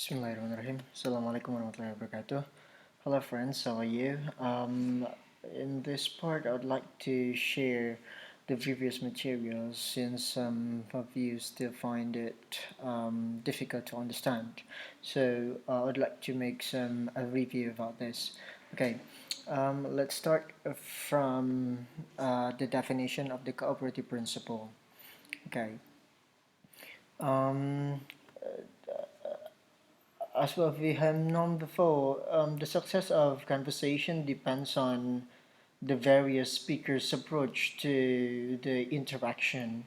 Bismillahirrahmanirrahim. Assalamualaikum warahmatullahi wabarakatuh. Hello friends, how are you? In this part, I would like to share the previous materials since some of you still find it difficult to understand. So I would like to make a review about this. Okay, let's start from the definition of the cooperative principle. Okay. Um, as what we have known before, the success of conversation depends on the various speakers' approach to the interaction.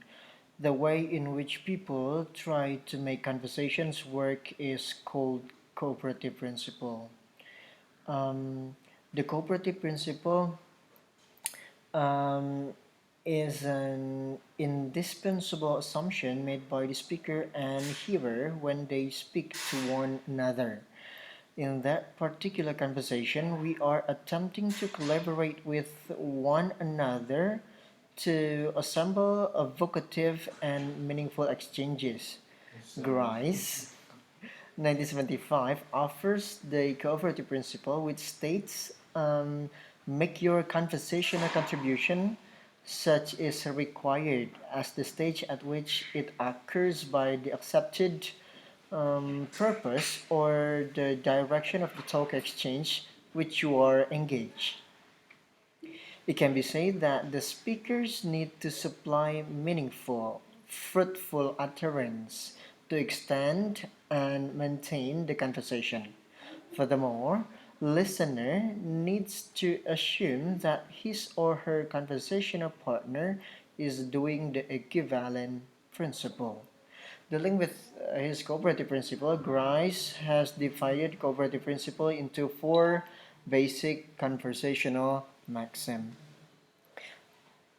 The way in which people try to make conversations work is called cooperative principle. Um, the cooperative principle um, is an indispensable assumption made by the speaker and hearer when they speak to one another. In that particular conversation, we are attempting to collaborate with one another to assemble evocative and meaningful exchanges. Grice, 1975, offers the cooperative principle, which states make your conversational contribution such is required as the stage at which it occurs by the accepted purpose or the direction of the talk exchange which you are engaged. It can be said that the speakers need to supply meaningful, fruitful utterance to extend and maintain the conversation. Furthermore, listener needs to assume that his or her conversational partner is doing the equivalent principle. Dealing with his cooperative principle, Grice has divided cooperative principle into four basic conversational maxims.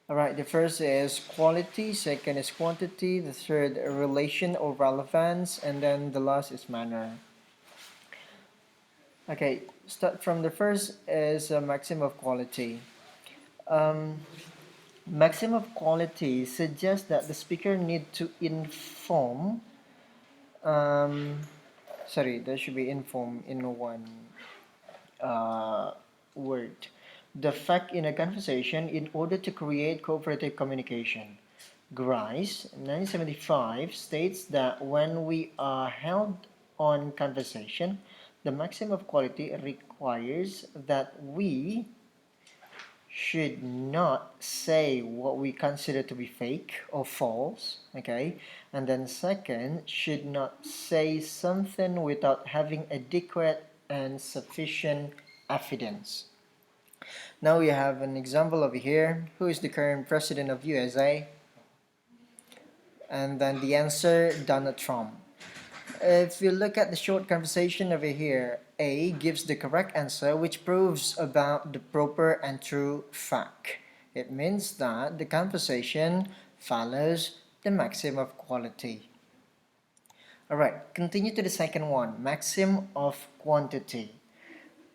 Alright, the first is quality, second is quantity, the third relation or relevance, and then the last is manner. Okay, start from the first is a maxim of quality. Um, Maxim of quality suggests that the speaker need to inform sorry, there should be inform in one uh, word. The fact in a conversation in order to create cooperative communication. Grice, 1975, states that when we are held on conversation, the maximum of quality requires that we should not say what we consider to be fake or false, okay? And then second, should not say something without having adequate and sufficient evidence. Now we have an example over here. Who is the current president of USA? And then the answer, Donald Trump. If you look at the short conversation over here, A gives the correct answer which proves about the proper and true fact. It means that the conversation follows the maxim of quality. Alright, continue to the second one, maxim of quantity.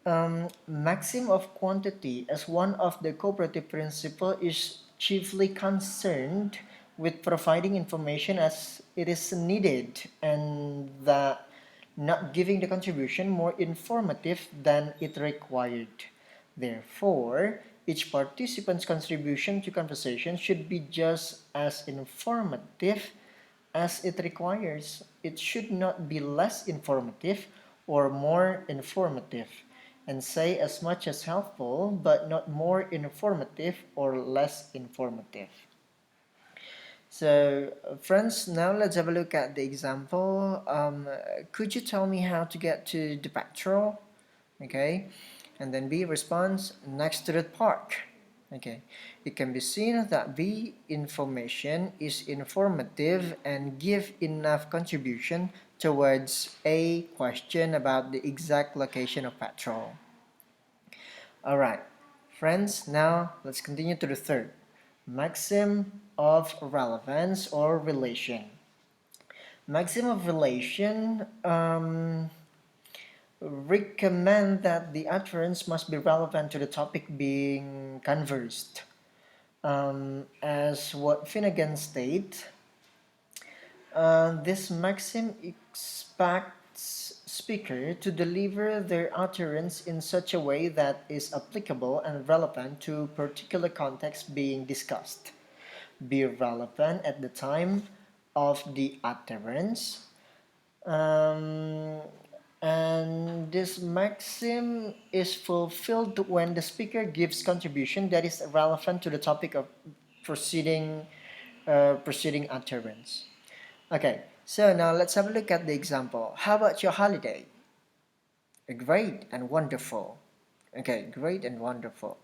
Maxim of quantity as one of the cooperative principle is chiefly concerned with providing information as it is needed and that not giving the contribution more informative than it required. Therefore, each participant's contribution to conversation should be just as informative as it requires. It should not be less informative or more informative, and say as much as helpful but not more informative or less informative. So friends, now let's have a look at the example. Could you tell me how to get to the petrol? Okay, and then B response, next to the park. Okay, it can be seen that B information is informative and give enough contribution towards A question about the exact location of petrol. Alright, friends, now let's continue to the third. Maxim of relevance or relation. Maxim of relation recommend that the utterance must be relevant to the topic being conversed. As what Finnegan states, this maxim expects speaker to deliver their utterance in such a way that is applicable and relevant to particular context being discussed. Be relevant at the time of the utterance. Um, and this maxim is fulfilled when the speaker gives contribution that is relevant to the topic of proceeding utterance. Okay, so now let's have a look at the example. How about your holiday? Great and wonderful. Okay, great and wonderful.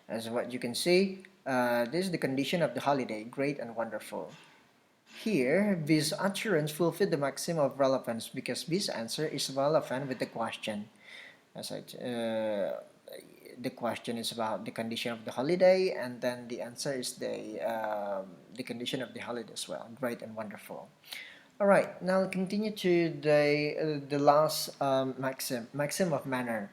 As what you can see, this is the condition of the holiday, great and wonderful. Here, this utterance fulfills the maxim of relevance because this answer is relevant with the question. As the question is about the condition of the holiday, and then the answer is the condition of the holiday as well. Great and wonderful. All right, now continue to the last maxim of manner.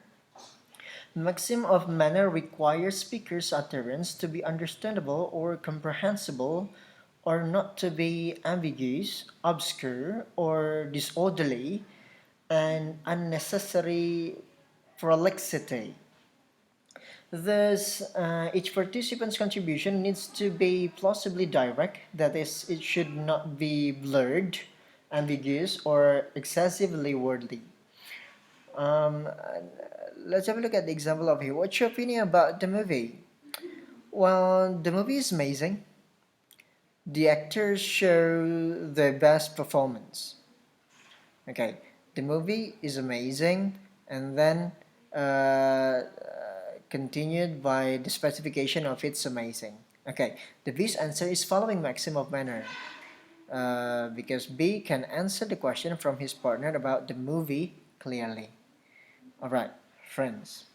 Maxim of manner requires speaker's utterance to be understandable or comprehensible, or not to be ambiguous, obscure, or disorderly, and unnecessary prolixity. Thus, each participant's contribution needs to be plausibly direct, that is, it should not be blurred, ambiguous, or excessively wordy. Um, let's have a look at the example of here. What's your opinion about the movie? Well, the movie is amazing. The actors show their best performance. Okay, the movie is amazing, and then continued by the specification of it's amazing. Okay, the B's answer is following Maxim of Manner. Because B can answer the question from his partner about the movie clearly. Alright, friends.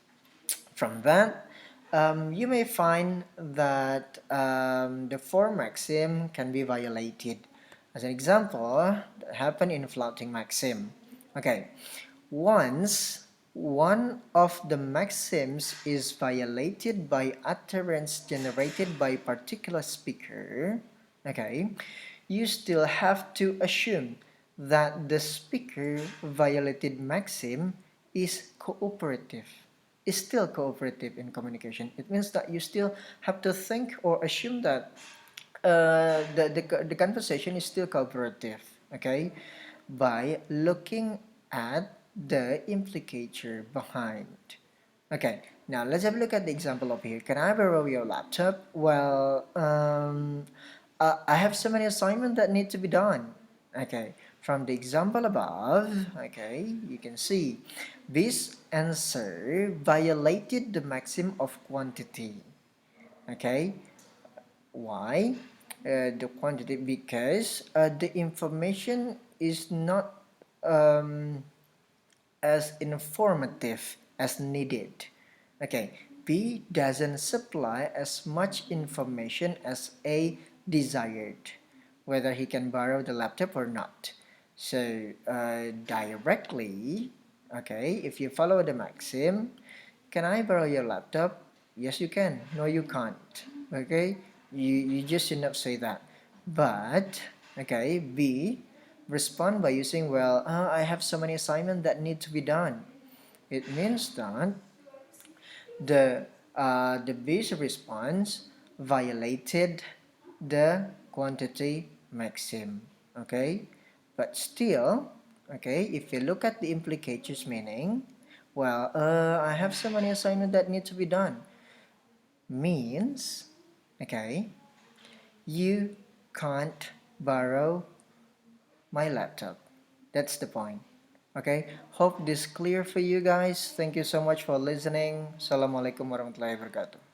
From that, you may find that the four maxim can be violated. As an example, that happened in flouting maxim. Okay, once one of the maxims is violated by utterance generated by a particular speaker, okay, you still have to assume that the speaker violated maxim is cooperative, is still cooperative in communication. It means that you still have to think or assume that the conversation is still cooperative, okay, by looking at the implicator behind. Okay, now let's have a look at the example of here. Can I borrow your laptop? Well, I have so many assignments that need to be done. Okay, from the example above, okay, you can see this answer violated the maxim of quantity. Okay, why? The quantity, because the information is not as informative as needed. Okay, B doesn't supply as much information as A desired, whether he can borrow the laptop or not. So directly, okay, if you follow the maxim, can I borrow your laptop? Yes, you can. No, you can't. Okay, you just should not say that. But okay, B, respond by using, well, I have so many assignments that need to be done. It means that the B's response violated the quantity maxim. Okay, but still, okay, if you look at the implicator's meaning, well, I have so many assignments that need to be done, means, okay, you can't borrow my laptop. That's the point. Okay, hope this clear for you guys. Thank you so much for listening. Assalamualaikum warahmatullahi wabarakatuh.